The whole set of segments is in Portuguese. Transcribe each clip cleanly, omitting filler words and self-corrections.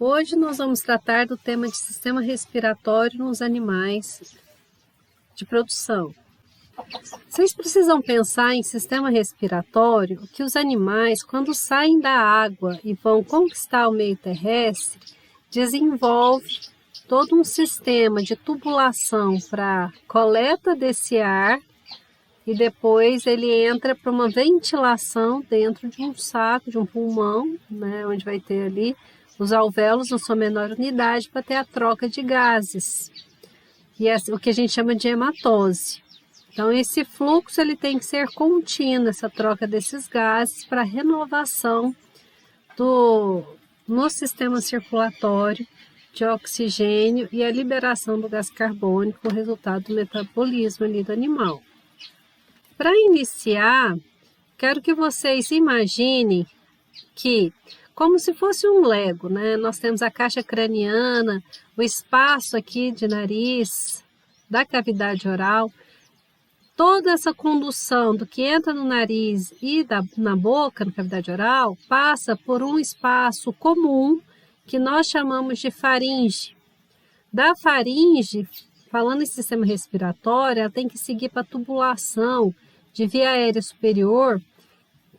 Hoje nós vamos tratar do tema de sistema respiratório nos animais de produção. Vocês precisam pensar em sistema respiratório que os animais, quando saem da água e vão conquistar o meio terrestre, desenvolve todo um sistema de tubulação para coleta desse ar e depois ele entra para uma ventilação dentro de um saco, de um pulmão, né, onde vai ter ali os alvéolos na sua menor unidade para ter a troca de gases. E é o que a gente chama de hematose. Então esse fluxo ele tem que ser contínuo, essa troca desses gases para renovação no sistema circulatório de oxigênio e a liberação do gás carbônico, o resultado do metabolismo ali do animal. Para iniciar, quero que vocês imaginem que, como se fosse um Lego, né? Nós temos a caixa craniana, o espaço aqui de nariz, da cavidade oral, toda essa condução do que entra no nariz e na boca, na cavidade oral, passa por um espaço comum que nós chamamos de faringe. Da faringe, falando em sistema respiratório, ela tem que seguir para a tubulação de via aérea superior,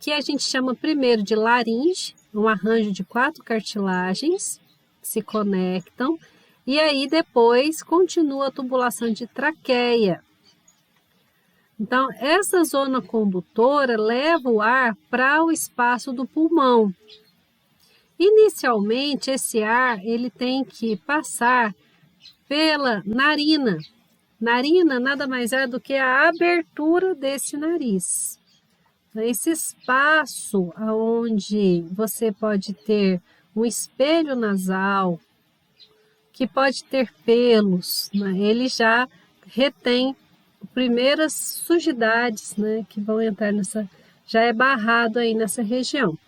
que a gente chama primeiro de laringe, um arranjo de 4 cartilagens que se conectam, e aí depois continua a tubulação de traqueia. Então, essa zona condutora leva o ar para o espaço do pulmão. Inicialmente, esse ar ele tem que passar pela narina. Narina nada mais é do que a abertura desse nariz. Esse espaço onde você pode ter um espelho nasal, que pode ter pelos, né? Ele já retém primeiras sujidades, né, que vão entrar já é barrado aí nessa região.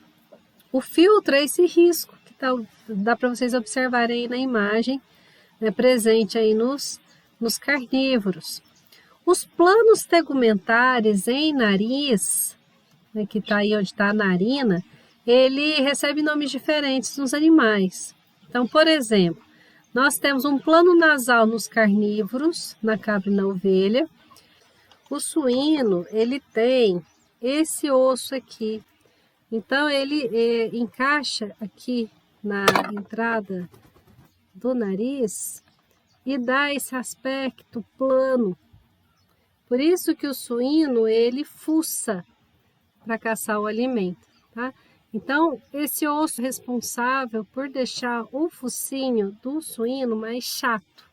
O filtro é esse risco que dá para vocês observarem aí na imagem, né, presente aí nos carnívoros. Os planos tegumentares em nariz, né, que está aí onde está a narina, ele recebe nomes diferentes nos animais. Então, por exemplo, nós temos um plano nasal nos carnívoros, na cabra e na ovelha. O suíno, ele tem esse osso aqui. Então, ele encaixa aqui na entrada do nariz e dá esse aspecto plano. Por isso que o suíno, ele fuça para caçar o alimento, tá? Então, esse osso responsável por deixar o focinho do suíno mais chato.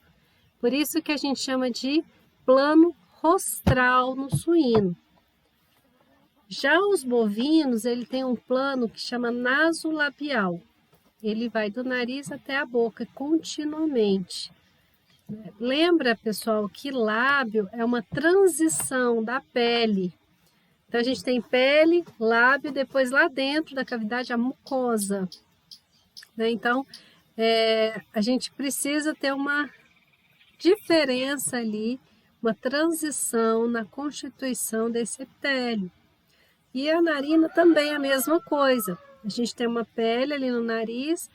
Por isso que a gente chama de plano rostral no suíno. Já os bovinos, ele tem um plano que chama nasolabial. Ele vai do nariz até a boca continuamente. Lembra, pessoal, que lábio é uma transição da pele. Então, a gente tem pele, lábio, depois lá dentro da cavidade a mucosa. Né? Então, a gente precisa ter uma diferença ali, uma transição na constituição desse epitélio. E a narina também é a mesma coisa. A gente tem uma pele ali no nariz,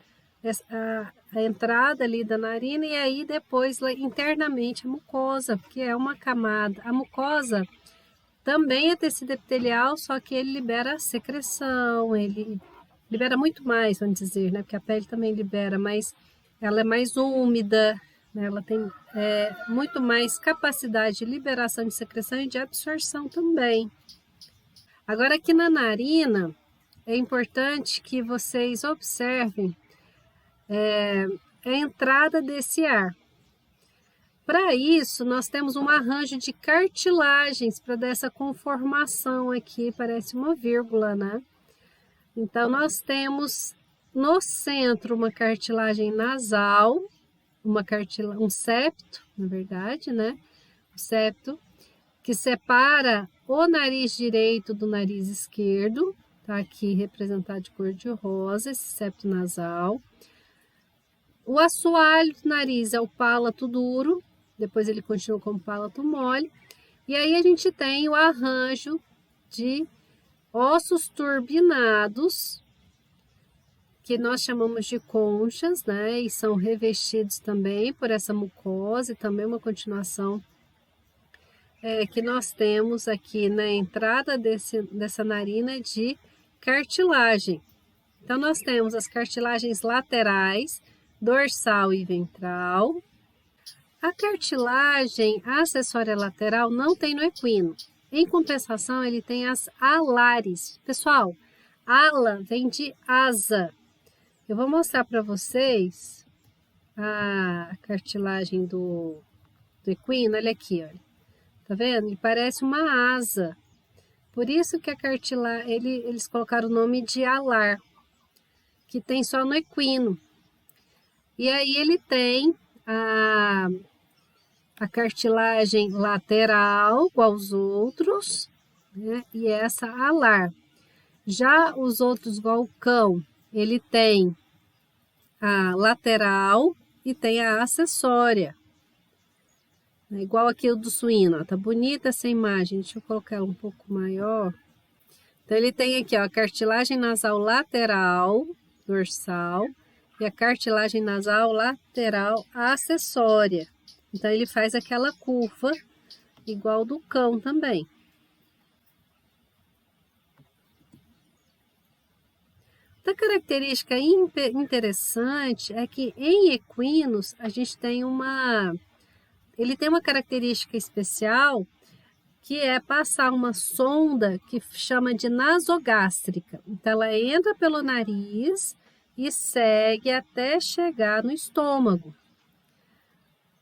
a entrada ali da narina e aí depois lá, internamente a mucosa, que é uma camada. A mucosa também é tecido epitelial, só que ele libera secreção, ele libera muito mais, vamos dizer, né? Porque a pele também libera, mas ela é mais úmida, né? Ela tem muito mais capacidade de liberação de secreção e de absorção também. Agora aqui na narina, é importante que vocês observem a entrada desse ar. Para isso, nós temos um arranjo de cartilagens para dar essa conformação aqui, parece uma vírgula, né? Então, nós temos no centro uma cartilagem nasal, um septo, na verdade, né? O septo, que separa o nariz direito do nariz esquerdo, tá aqui representado de cor de rosa, esse septo nasal. O assoalho do nariz é o palato duro, depois ele continua como palato mole, e aí a gente tem o arranjo de ossos turbinados, que nós chamamos de conchas, né? E são revestidos também por essa mucosa e também uma continuação que nós temos aqui na entrada dessa narina de cartilagem. Então, nós temos as cartilagens laterais, dorsal e ventral. A cartilagem acessória lateral não tem no equino. Em compensação, ele tem as alares. Pessoal, ala vem de asa. Eu vou mostrar para vocês a cartilagem do equino. Olha aqui, olha. Tá vendo? Ele parece uma asa. Por isso que a cartilagem, eles colocaram o nome de alar, que tem só no equino. E aí ele tem a cartilagem lateral, igual aos outros, né? E essa alar. Já os outros, igual o cão, ele tem a lateral e tem a acessória. É igual aqui o do suíno, ó. Tá bonita essa imagem, deixa eu colocar ela um pouco maior. Então, ele tem aqui, ó, a cartilagem nasal lateral, dorsal, e a cartilagem nasal lateral acessória. Então, ele faz aquela curva, igual do cão também. Outra característica interessante é que em equinos, a gente tem ele tem uma característica especial, que é passar uma sonda que chama de nasogástrica. Então, ela entra pelo nariz e segue até chegar no estômago.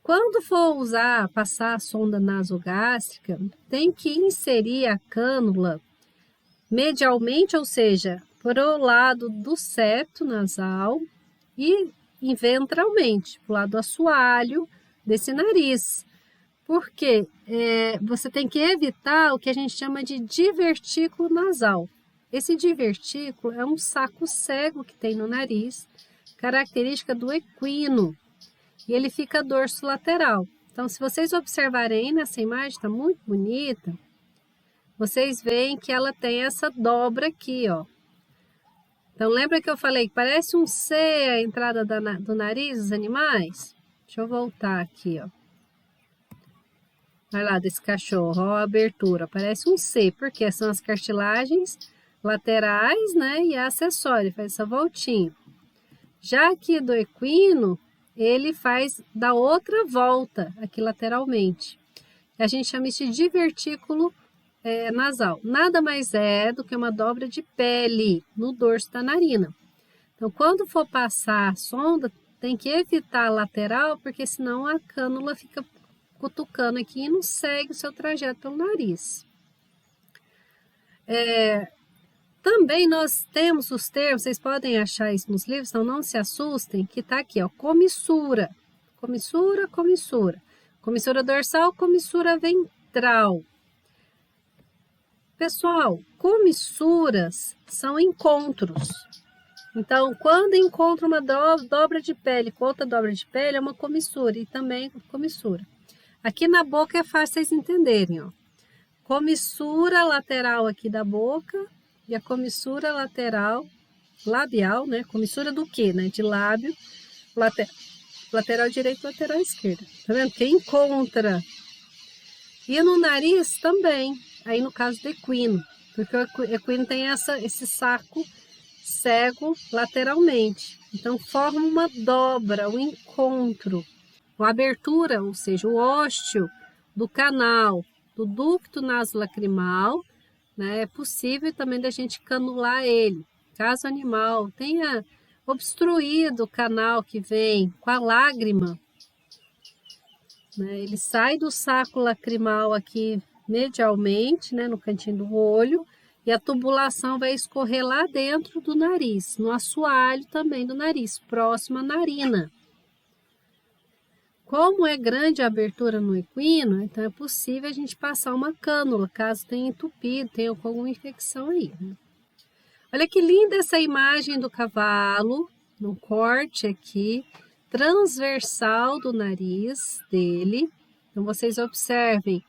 Quando for passar a sonda nasogástrica, tem que inserir a cânula medialmente, ou seja, para o lado do septo nasal e ventralmente, para o lado assoalho desse nariz. Porque você tem que evitar o que a gente chama de divertículo nasal. Esse divertículo é um saco cego que tem no nariz, característica do equino, e ele fica dorso lateral. Então, se vocês observarem aí nessa imagem, está muito bonita, vocês veem que ela tem essa dobra aqui, ó. Então, lembra que eu falei que parece um C a entrada do nariz dos animais? Deixa eu voltar aqui, ó. Olha lá desse cachorro, ó, a abertura, parece um C, porque são as cartilagens laterais, né, e a acessória, faz essa voltinha. Já aqui do equino, ele faz da outra volta, aqui lateralmente. A gente chama isso de divertículo nasal. Nada mais é do que uma dobra de pele no dorso da narina. Então, quando for passar a sonda, tem que evitar a lateral, porque senão a cânula fica cutucando aqui e não segue o seu trajeto pelo nariz. Também nós temos os termos, vocês podem achar isso nos livros, então não se assustem, que está aqui, ó, comissura. Comissura, comissura. Comissura dorsal, comissura ventral. Pessoal, comissuras são encontros. Então, quando encontra uma dobra de pele com outra dobra de pele, é uma comissura e também comissura. Aqui na boca é fácil vocês entenderem, ó. Comissura lateral aqui da boca e a comissura lateral, labial, né? Comissura do quê, né? De lábio, lateral direito, lateral esquerda. Tá vendo? Que encontra. E no nariz também, aí no caso do equino, porque o equino tem esse saco cego lateralmente. Então, forma uma dobra, um encontro. A abertura, ou seja, o ósteo do canal do ducto nasolacrimal, né, é possível também da gente canular ele. Caso o animal tenha obstruído o canal que vem com a lágrima, né, ele sai do saco lacrimal aqui medialmente, né, no cantinho do olho, e a tubulação vai escorrer lá dentro do nariz, no assoalho também do nariz, próximo à narina. Como é grande a abertura no equino, então é possível a gente passar uma cânula, caso tenha entupido, tenha alguma infecção aí, né? Olha que linda essa imagem do cavalo, no corte aqui, transversal do nariz dele. Então, vocês observem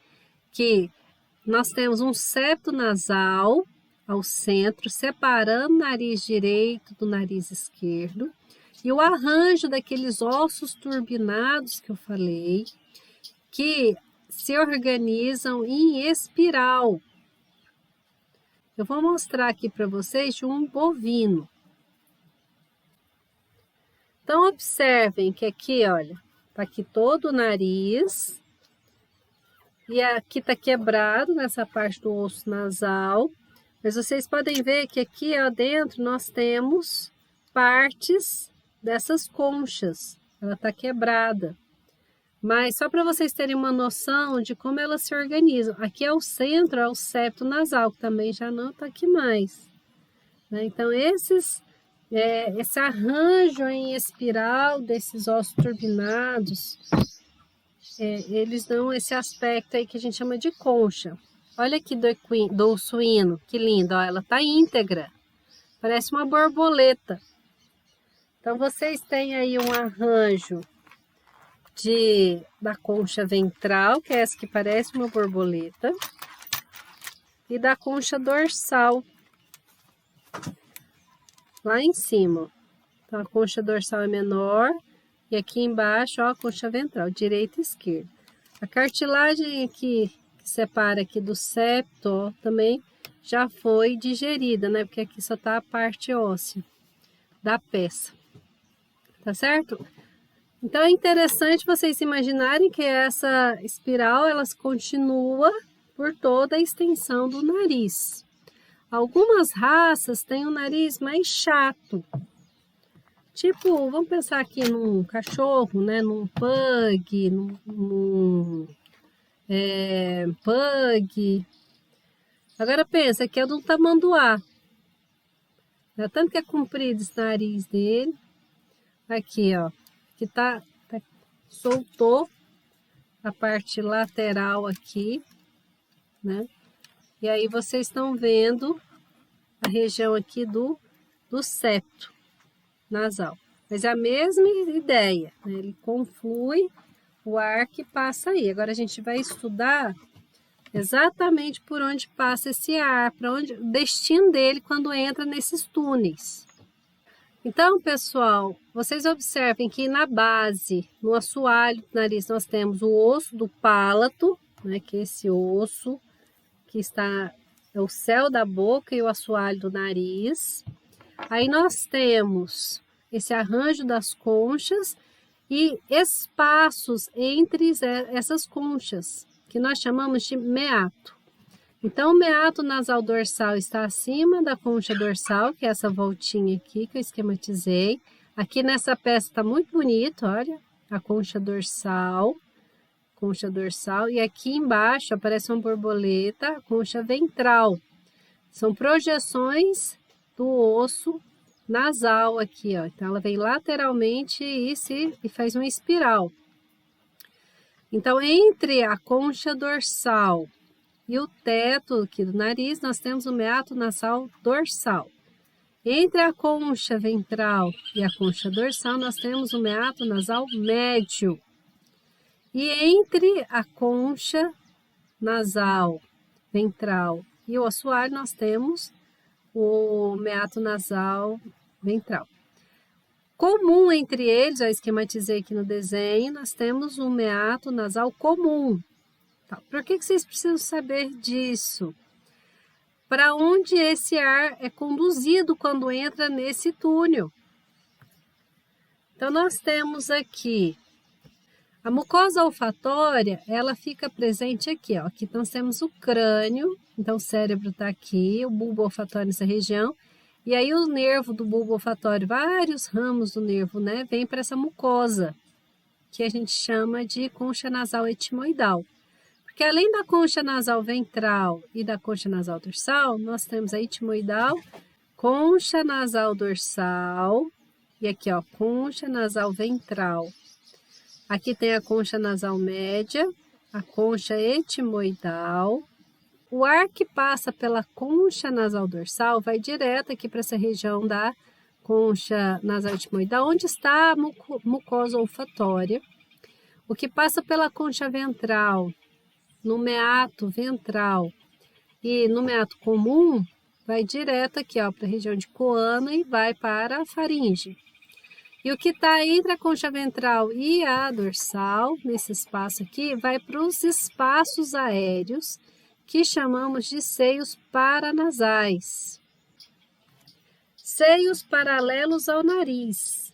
que nós temos um septo nasal, ao centro, separando o nariz direito do nariz esquerdo. E o arranjo daqueles ossos turbinados que eu falei, que se organizam em espiral. Eu vou mostrar aqui para vocês de um bovino. Então, observem que aqui, olha, tá aqui todo o nariz. E aqui tá quebrado nessa parte do osso nasal. Mas vocês podem ver que aqui, ó, dentro nós temos partes dessas conchas. Ela tá quebrada. Mas só para vocês terem uma noção de como elas se organizam. Aqui é o centro, é o septo nasal, que também já não tá aqui mais. Né? Então, esse arranjo em espiral desses ossos turbinados, eles dão esse aspecto aí que a gente chama de concha. Olha aqui do suíno, que lindo, ó, ela tá íntegra, parece uma borboleta. Então, vocês têm aí um arranjo da concha ventral, que é essa que parece uma borboleta, e da concha dorsal, lá em cima. Então, a concha dorsal é menor, e aqui embaixo, ó, a concha ventral, direita e esquerda. A cartilagem aqui, que separa aqui do septo, ó, também já foi digerida, né? Porque aqui só tá a parte óssea da peça. Tá certo? Então, é interessante vocês imaginarem que essa espiral, ela continua por toda a extensão do nariz. Algumas raças têm um nariz mais chato. Tipo, vamos pensar aqui num cachorro, né? Num pug, pug. Agora pensa, aqui é do tamanduá. Tanto que é comprido esse nariz dele. Aqui, ó. Que soltou a parte lateral aqui, né? E aí vocês estão vendo a região aqui do septo nasal. Mas é a mesma ideia, né? Ele conflui o ar que passa aí. Agora a gente vai estudar exatamente por onde passa esse ar, para onde o destino dele quando entra nesses túneis. Então, pessoal, vocês observem que na base, no assoalho do nariz, nós temos o osso do palato, né, que é esse osso que está é o céu da boca e o assoalho do nariz. Aí nós temos esse arranjo das conchas e espaços entre essas conchas, que nós chamamos de meato. Então, o meato nasal dorsal está acima da concha dorsal, que é essa voltinha aqui que eu esquematizei. Aqui nessa peça está muito bonito, olha, a concha dorsal, e aqui embaixo aparece uma borboleta, a concha ventral. São projeções do osso nasal aqui, ó. Então, ela vem lateralmente e faz uma espiral. Então, entre a concha dorsal e o teto aqui do nariz, nós temos o meato nasal dorsal. Entre a concha ventral e a concha dorsal, nós temos o meato nasal médio. E entre a concha nasal ventral e o assoalho, nós temos o meato nasal ventral. Comum entre eles, já esquematizei aqui no desenho, nós temos o meato nasal comum. Tá. Por que vocês precisam saber disso? Para onde esse ar é conduzido quando entra nesse túnel. Então, nós temos aqui a mucosa olfatória, ela fica presente aqui, ó. Aqui nós temos o crânio, então o cérebro está aqui, o bulbo olfatório nessa região. E aí o nervo do bulbo olfatório, vários ramos do nervo, né, vem para essa mucosa, que a gente chama de concha nasal etimoidal. Porque além da concha nasal ventral e da concha nasal dorsal, nós temos a etimoidal, concha nasal dorsal e aqui, ó, concha nasal ventral. Aqui tem a concha nasal média, a concha etimoidal. O ar que passa pela concha nasal dorsal vai direto aqui para essa região da concha nasal etimoidal, onde está a mucosa olfatória. O que passa pela concha ventral, no meato ventral e no meato comum, vai direto aqui, ó, para a região de coana e vai para a faringe. E o que está entre a concha ventral e a dorsal, nesse espaço aqui, vai para os espaços aéreos, que chamamos de seios paranasais. Seios paralelos ao nariz,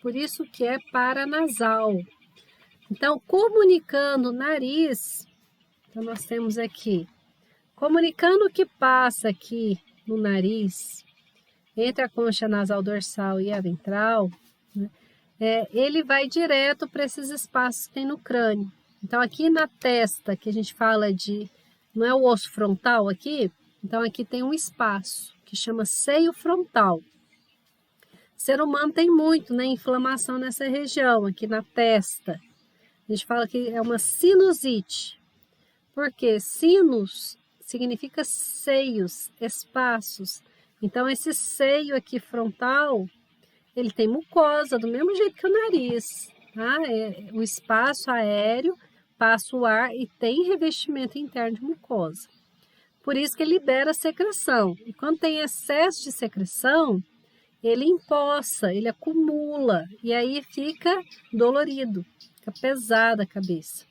por isso que é paranasal. Então, comunicando o nariz, então nós temos aqui, comunicando o que passa aqui no nariz, entre a concha nasal dorsal e a ventral, né, ele vai direto para esses espaços que tem no crânio. Então, aqui na testa, que a gente fala de, não é o osso frontal aqui? Então, aqui tem um espaço que chama seio frontal. O ser humano tem muito, né, inflamação nessa região, aqui na testa. A gente fala que é uma sinusite, porque sinus significa seios, espaços. Então, esse seio aqui frontal, ele tem mucosa, do mesmo jeito que o nariz, tá? O espaço aéreo passa o ar e tem revestimento interno de mucosa. Por isso que ele libera secreção. E quando tem excesso de secreção, ele empoça, ele acumula, e aí fica dolorido, fica pesada a cabeça.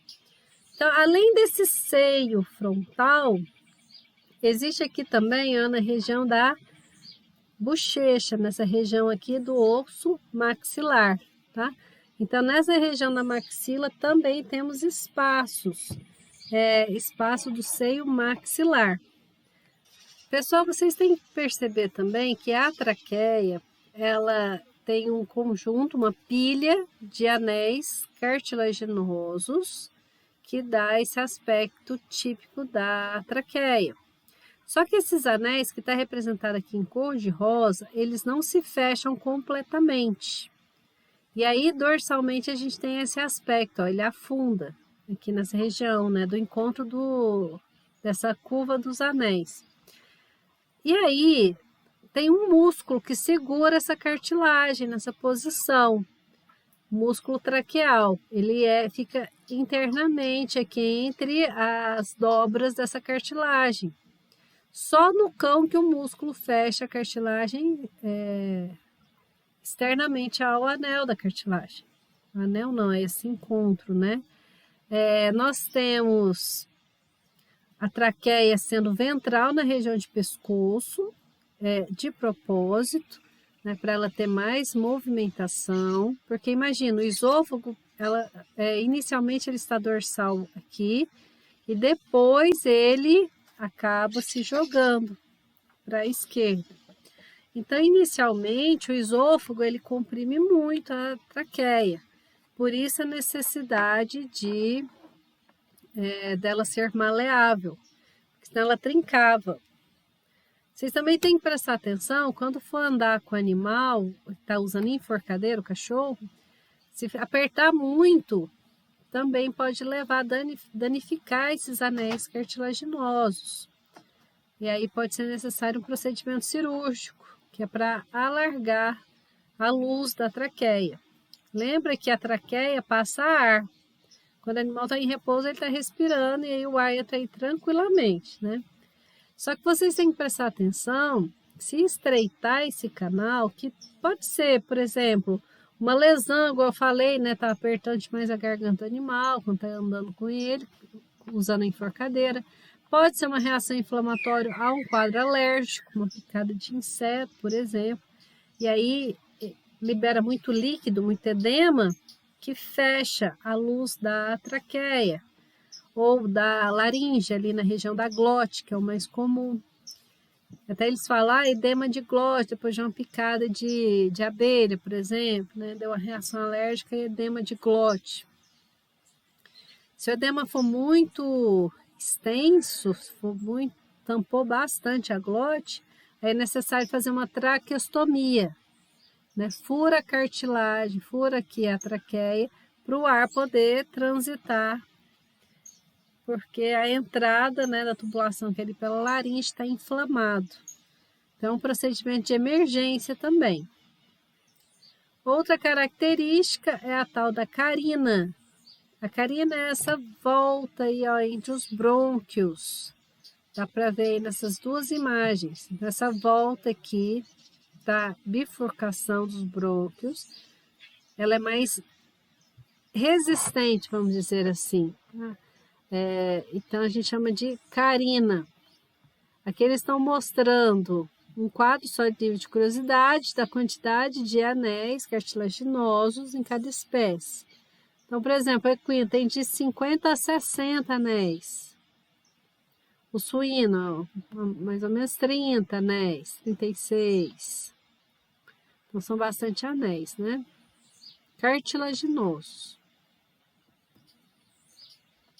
Então, além desse seio frontal, existe aqui também, na região da bochecha, nessa região aqui do osso maxilar, tá? Então, nessa região da maxila também temos espaços, espaço do seio maxilar. Pessoal, vocês têm que perceber também que a traqueia, ela tem um conjunto, uma pilha de anéis cartilaginosos que dá esse aspecto típico da traqueia. Só que esses anéis, que está representado aqui em cor de rosa, eles não se fecham completamente. E aí, dorsalmente, a gente tem esse aspecto, ó, ele afunda aqui nessa região, né, do encontro dessa curva dos anéis. E aí, tem um músculo que segura essa cartilagem nessa posição, músculo traqueal. Ele fica internamente aqui entre as dobras dessa cartilagem. Só no cão que o músculo fecha a cartilagem externamente ao anel da cartilagem. O anel não, é esse encontro, né? Nós temos a traqueia sendo ventral na região de pescoço, de propósito, né, para ela ter mais movimentação, porque imagina, o esôfago, inicialmente ele está dorsal aqui, e depois ele acaba se jogando para a esquerda. Então, inicialmente, o esôfago ele comprime muito a traqueia, por isso a necessidade dela ser maleável, senão ela trincava. Vocês também têm que prestar atenção, quando for andar com o animal, está usando enforcadeiro, o cachorro, se apertar muito, também pode levar a danificar esses anéis cartilaginosos. E aí pode ser necessário um procedimento cirúrgico, que é para alargar a luz da traqueia. Lembra que a traqueia passa ar. Quando o animal está em repouso, ele está respirando e aí o ar entra aí tranquilamente, né? Só que vocês têm que prestar atenção, se estreitar esse canal, que pode ser, por exemplo, uma lesão, igual eu falei, né? Tá apertando demais a garganta do animal, quando tá andando com ele, usando a enforcadeira. Pode ser uma reação inflamatória a um quadro alérgico, uma picada de inseto, por exemplo. E aí libera muito líquido, muito edema, que fecha a luz da traqueia ou da laringe, ali na região da glote, que é o mais comum. Até eles falam, edema de glote, depois de uma picada de abelha, por exemplo, né? Deu uma reação alérgica e edema de glote. Se o edema for muito extenso, tampou bastante a glote, é necessário fazer uma traqueostomia, né? Fura a cartilagem, fura aqui a traqueia, para o ar poder transitar, porque a entrada, né, da tubulação que é ali pela laringe está inflamado. Então, é um procedimento de emergência também. Outra característica é a tal da carina. A carina é essa volta aí, ó, entre os brônquios, Dá para ver aí nessas duas imagens, nessa volta aqui da bifurcação dos brônquios, ela é mais resistente, vamos dizer assim. Então a gente chama de carina. Aqui eles estão mostrando um quadro só de nível de curiosidade da quantidade de anéis cartilaginosos em cada espécie. Então, por exemplo, o equino tem de 50 a 60 anéis. O suíno, mais ou menos 30 anéis, 36. Então, são bastante anéis, né? Cartilaginosos.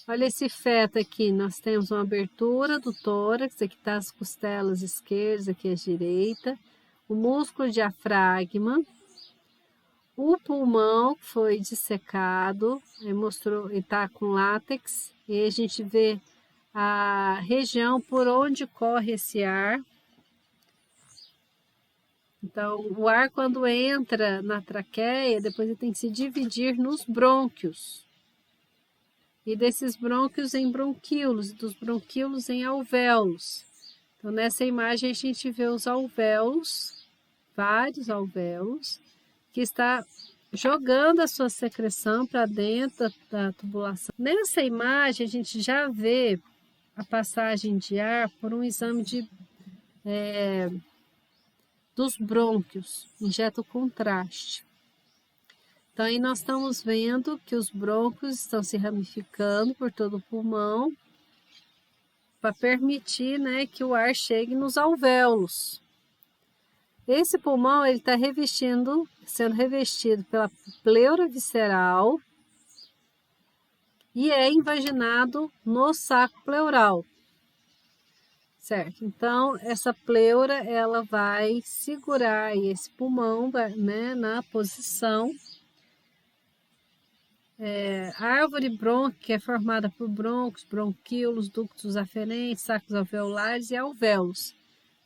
Olha esse feto aqui, nós temos uma abertura do tórax, aqui está as costelas esquerdas, aqui à direita, o músculo diafragma, o pulmão foi dissecado, mostrou, ele está com látex, e aí a gente vê a região por onde corre esse ar. Então, o ar quando entra na traqueia, depois ele tem que se dividir nos brônquios. E desses brônquios em bronquíolos, e dos bronquíolos em alvéolos. Então, nessa imagem a gente vê os alvéolos, vários alvéolos, que está jogando a sua secreção para dentro da tubulação. Nessa imagem a gente já vê a passagem de ar por um exame dos brônquios, injeta o contraste. Então, aí nós estamos vendo que os brônquios estão se ramificando por todo o pulmão para permitir, né, que o ar chegue nos alvéolos. Esse pulmão ele está sendo revestido pela pleura visceral e é invaginado no saco pleural. Certo? Então, essa pleura ela vai segurar esse pulmão, né, na posição. A árvore brônquica é formada por brônquios, bronquíolos, ductos aferentes, sacos alveolares e alvéolos,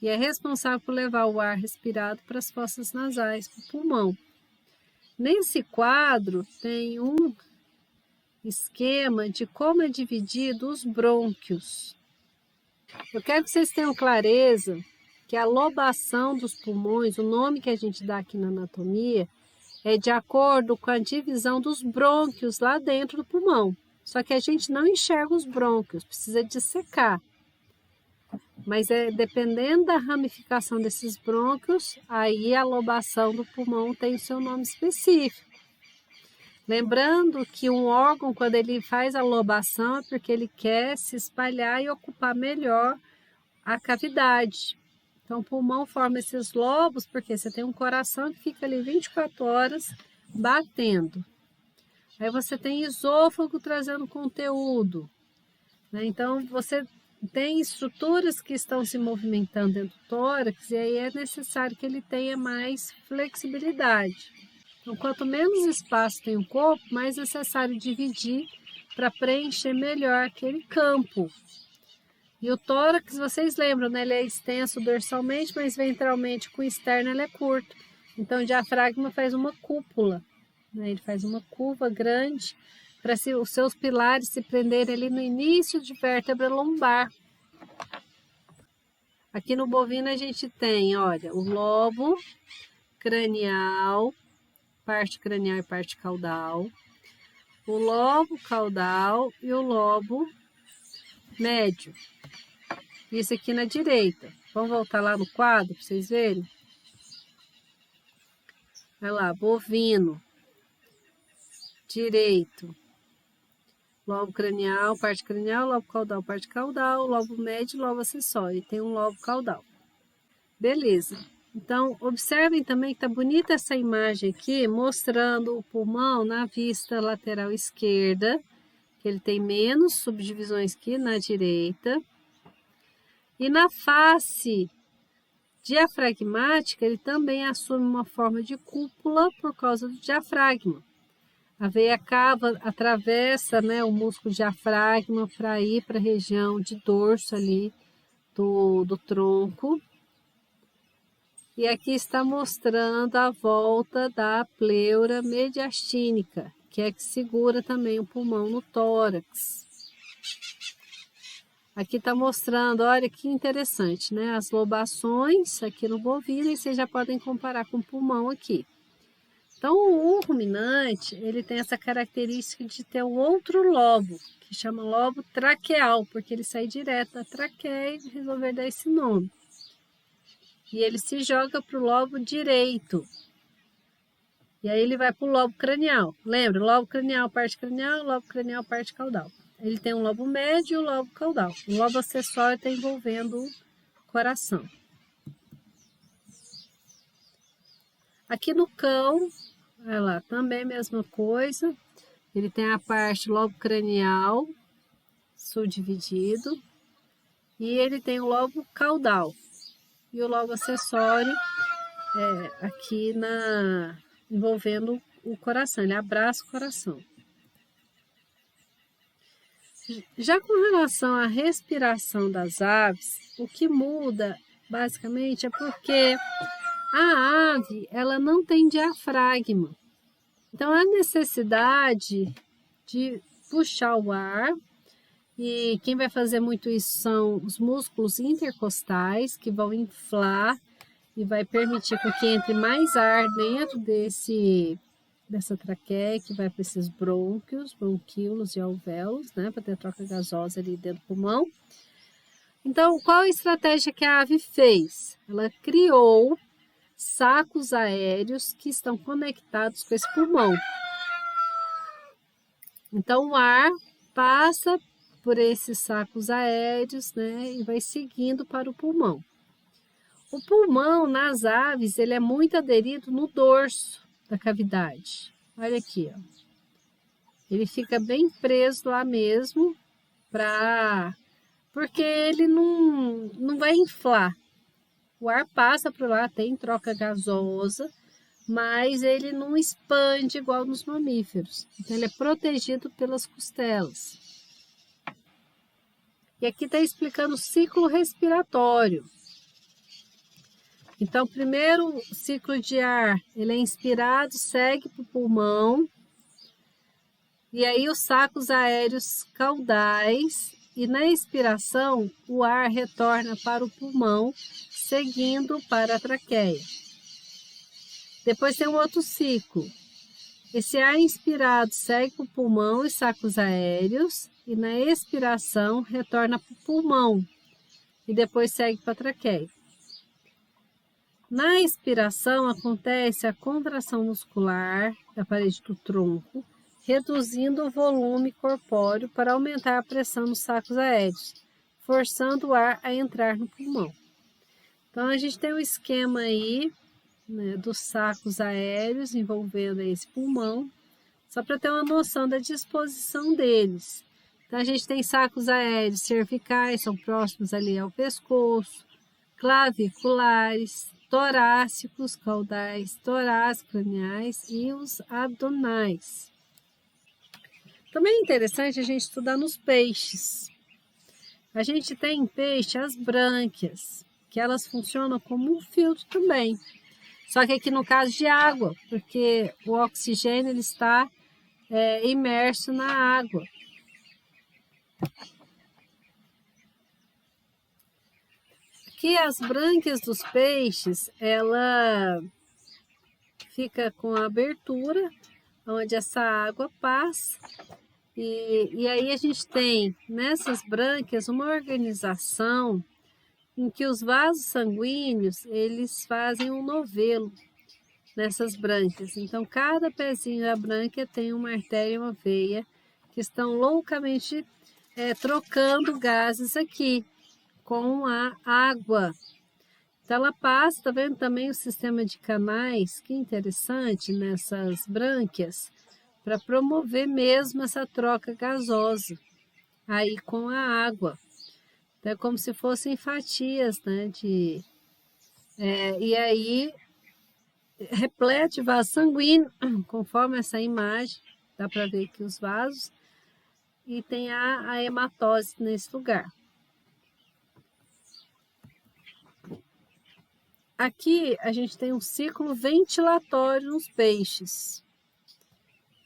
e é responsável por levar o ar respirado para as fossas nasais, para o pulmão. Nesse quadro tem um esquema de como é dividido os brônquios. Eu quero que vocês tenham clareza que a lobação dos pulmões, o nome que a gente dá aqui na anatomia, é de acordo com a divisão dos brônquios lá dentro do pulmão. Só que a gente não enxerga os brônquios, precisa dissecar. Mas dependendo da ramificação desses brônquios, aí a lobação do pulmão tem o seu nome específico. Lembrando que um órgão, quando ele faz a lobação, é porque ele quer se espalhar e ocupar melhor a cavidade. Então, o pulmão forma esses lobos porque você tem um coração que fica ali 24 horas batendo. Aí você tem esôfago trazendo conteúdo, né? Então, você tem estruturas que estão se movimentando dentro do tórax e aí é necessário que ele tenha mais flexibilidade. Então, quanto menos espaço tem o corpo, mais necessário dividir para preencher melhor aquele campo. E o tórax, vocês lembram, né? Ele é extenso dorsalmente, mas ventralmente com o externo ele é curto. Então o diafragma faz uma cúpula, né? Ele faz uma curva grande para os seus pilares se prenderem ali no início de vértebra lombar. Aqui no bovino a gente tem, olha, o lobo cranial, parte cranial e parte caudal, o lobo caudal e o lobo médio. Isso aqui na direita. Vamos voltar lá no quadro para vocês verem? Olha lá, bovino. Direito. Lobo cranial, parte cranial, lobo caudal, parte caudal, lobo médio, lobo acessório. E tem um lobo caudal. Beleza. Então, observem também que tá bonita essa imagem aqui, mostrando o pulmão na vista lateral esquerda, que ele tem menos subdivisões que na direita. E na face diafragmática, ele também assume uma forma de cúpula por causa do diafragma. A veia cava atravessa, né, o músculo diafragma para ir para a região de dorso ali do tronco. E aqui está mostrando a volta da pleura mediastínica, que é que segura também o pulmão no tórax. Aqui está mostrando, olha que interessante, né? As lobações aqui no bovino, e vocês já podem comparar com o pulmão aqui. Então, o ruminante, ele tem essa característica de ter um outro lobo, que chama lobo traqueal, porque ele sai direto da traqueia e resolver dar esse nome. E ele se joga para o lobo direito. E aí ele vai para o lobo cranial. Lembra? Lobo cranial, parte cranial, lobo cranial, parte caudal. Ele tem um lobo médio e um lobo caudal. O lobo acessório está envolvendo o coração. Aqui no cão, olha lá, também a mesma coisa. Ele tem a parte lobo cranial, subdividido. E ele tem o lobo caudal. E o lobo acessório aqui envolvendo o coração. Ele abraça o coração. Já com relação à respiração das aves, o que muda basicamente é porque a ave ela não tem diafragma. Então a necessidade de puxar o ar, e quem vai fazer muito isso são os músculos intercostais, que vão inflar e vai permitir que entre mais ar dentro dessa traqueia, que vai para esses brônquios, bronquíolos e alvéolos, né, para ter troca gasosa ali dentro do pulmão. Então, qual a estratégia que a ave fez? Ela criou sacos aéreos que estão conectados com esse pulmão. Então, o ar passa por esses sacos aéreos, né, e vai seguindo para o pulmão. O pulmão, nas aves, ele é muito aderido no dorso da cavidade. Olha aqui, ó. Ele fica bem preso lá mesmo, porque ele não vai inflar. O ar passa por lá, tem troca gasosa, mas ele não expande igual nos mamíferos. Então, ele é protegido pelas costelas. E aqui está explicando o ciclo respiratório. Então, primeiro o ciclo de ar, ele é inspirado, segue para o pulmão, e aí os sacos aéreos caudais, e na expiração o ar retorna para o pulmão, seguindo para a traqueia. Depois tem um outro ciclo. Esse ar inspirado segue para o pulmão e sacos aéreos, e na expiração retorna para o pulmão, e depois segue para a traqueia. Na expiração, acontece a contração muscular da parede do tronco, reduzindo o volume corpóreo para aumentar a pressão nos sacos aéreos, forçando o ar a entrar no pulmão. Então, a gente tem um esquema aí, né, dos sacos aéreos envolvendo esse pulmão, só para ter uma noção da disposição deles. Então, a gente tem sacos aéreos cervicais, são próximos ali ao pescoço, claviculares, torácicos, caudais, torácicos, craniais e os abdominais. Também é interessante a gente estudar nos peixes. A gente tem em peixe as brânquias, que elas funcionam como um filtro também. Só que aqui no caso de água, porque o oxigênio ele está imerso na água. Aqui as brânquias dos peixes, ela fica com a abertura, onde essa água passa, e aí a gente tem nessas brânquias uma organização em que os vasos sanguíneos, eles fazem um novelo nessas brânquias. Então, cada pezinho da brânquia tem uma artéria e uma veia que estão loucamente trocando gases aqui com a água. Então, ela passa, tá vendo também o sistema de canais, que interessante, nessas brânquias, para promover mesmo essa troca gasosa aí com a água. Então, é como se fossem fatias, né, e aí replete vaso sanguíneo, conforme essa imagem, dá para ver aqui os vasos, e tem a hematose nesse lugar. Aqui a gente tem um ciclo ventilatório nos peixes,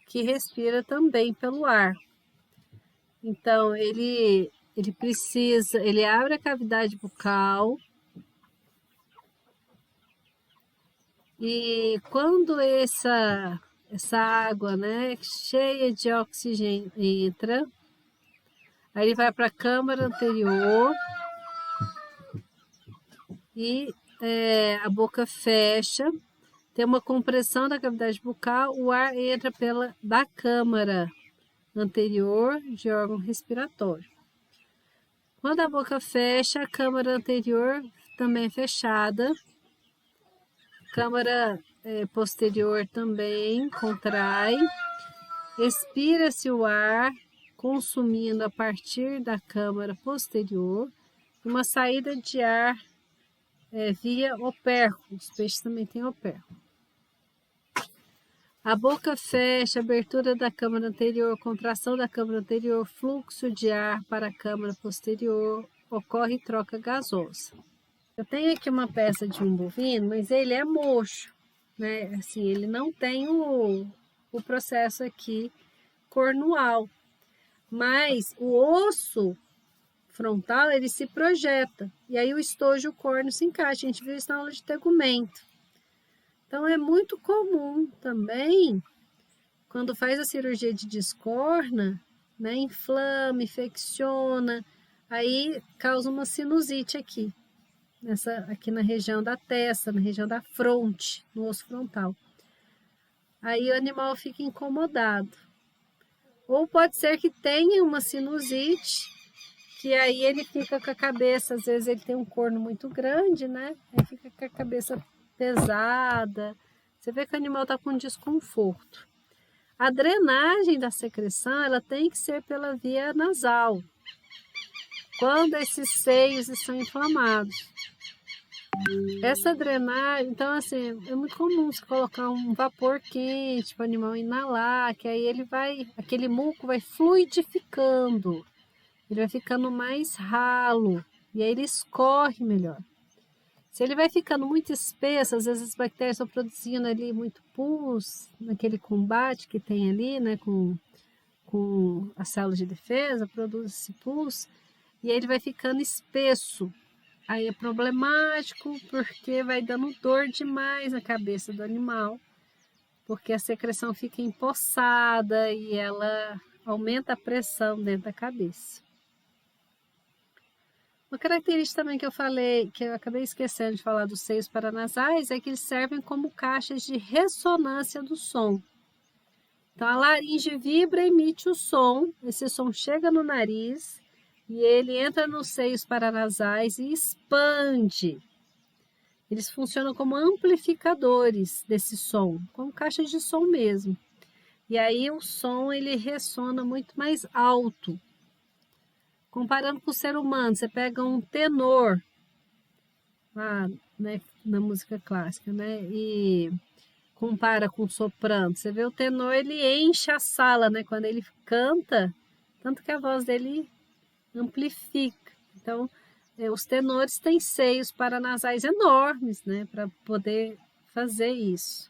que respira também pelo ar. Então, ele ele abre a cavidade bucal e quando essa água, né, cheia de oxigênio entra, aí ele vai para a câmara anterior e a boca fecha, tem uma compressão da cavidade bucal, o ar entra da câmara anterior de órgão respiratório. Quando a boca fecha, a câmara anterior também é fechada, câmara posterior também contrai, expira-se o ar, consumindo a partir da câmara posterior, uma saída de ar via opérculo, os peixes também têm opérculo. A boca fecha, abertura da câmara anterior, contração da câmara anterior, fluxo de ar para a câmara posterior, ocorre troca gasosa. Eu tenho aqui uma peça de um bovino, mas ele é mocho, né? Assim, ele não tem o processo aqui cornual, mas o osso frontal ele se projeta e aí o estojo córneo se encaixa. A gente viu isso na aula de tegumento. Então é muito comum também, quando faz a cirurgia de descorna, né, inflama, infecciona, aí causa uma sinusite aqui, aqui na região da testa, na região da fronte, no osso frontal. Aí o animal fica incomodado. Ou pode ser que tenha uma sinusite, que aí ele fica com a cabeça, às vezes ele tem um corno muito grande, né? Aí fica com a cabeça pesada, você vê que o animal está com desconforto. A drenagem da secreção, ela tem que ser pela via nasal, quando esses seios estão inflamados. Essa drenagem, então assim, é muito comum você colocar um vapor quente para o animal inalar, que aí aquele muco vai fluidificando, ele vai ficando mais ralo, e aí ele escorre melhor. Se ele vai ficando muito espesso, às vezes as bactérias estão produzindo ali muito pus, naquele combate que tem ali, né, com a célula de defesa, produz esse pus, e aí ele vai ficando espesso. Aí é problemático porque vai dando dor demais na cabeça do animal, porque a secreção fica empoçada e ela aumenta a pressão dentro da cabeça. Uma característica também que eu falei, que eu acabei esquecendo de falar dos seios paranasais, é que eles servem como caixas de ressonância do som. Então a laringe vibra e emite o som, esse som chega no nariz e ele entra nos seios paranasais e expande. Eles funcionam como amplificadores desse som, como caixas de som mesmo. E aí o som ele ressona muito mais alto. Comparando com o ser humano, você pega um tenor lá, né, na música clássica, né, e compara com o soprano, você vê o tenor, ele enche a sala, né, quando ele canta, tanto que a voz dele amplifica. Então, os tenores têm seios paranasais enormes, né, para poder fazer isso.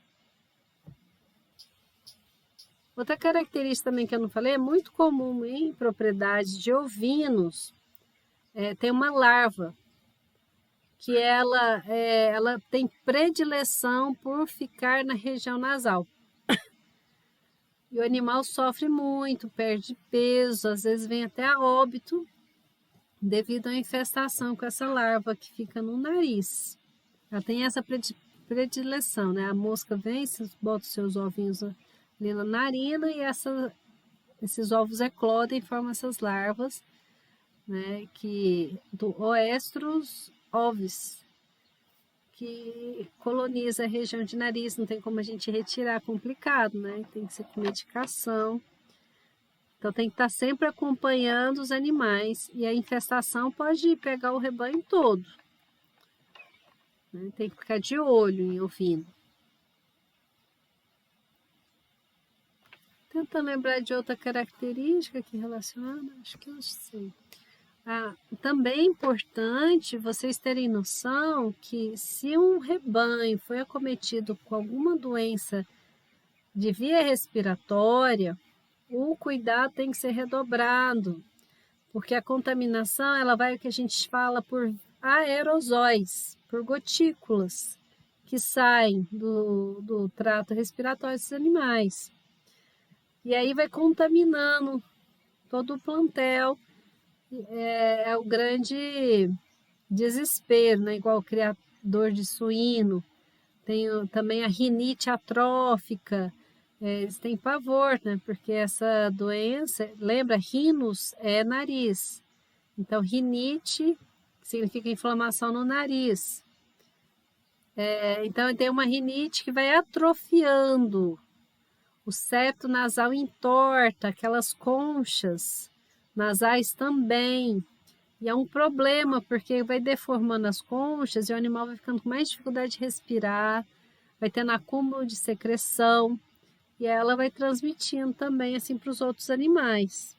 Outra característica também que eu não falei, é muito comum em propriedades de ovinos, tem uma larva, que ela tem predileção por ficar na região nasal. E o animal sofre muito, perde peso, às vezes vem até a óbito, devido à infestação com essa larva que fica no nariz. Ela tem essa predileção, né? A mosca vem, bota os seus ovinhos ali na narina e esses ovos eclodem e formam essas larvas, né? Do Oestrus ovis, que coloniza a região de nariz, não tem como a gente retirar, complicado, né? Tem que ser com medicação. Então tem que estar sempre acompanhando os animais e a infestação pode pegar o rebanho todo, né? Tem que ficar de olho em ovino. Tentando lembrar de outra característica aqui relacionada, acho que eu sei. Também é importante vocês terem noção que se um rebanho foi acometido com alguma doença de via respiratória, o cuidado tem que ser redobrado, porque a contaminação ela vai, o que a gente fala, por aerosóis, por gotículas que saem do trato respiratório dos animais. E aí vai contaminando todo o plantel. É o grande desespero, né? Igual o criador de suíno. Tem também a rinite atrófica. Eles têm pavor, né? Porque essa doença, lembra, rinos é nariz. Então, rinite significa inflamação no nariz. Então, tem uma rinite que vai atrofiando. O septo nasal entorta, aquelas conchas nasais também. E é um problema, porque vai deformando as conchas e o animal vai ficando com mais dificuldade de respirar, vai tendo acúmulo de secreção e ela vai transmitindo também assim para os outros animais.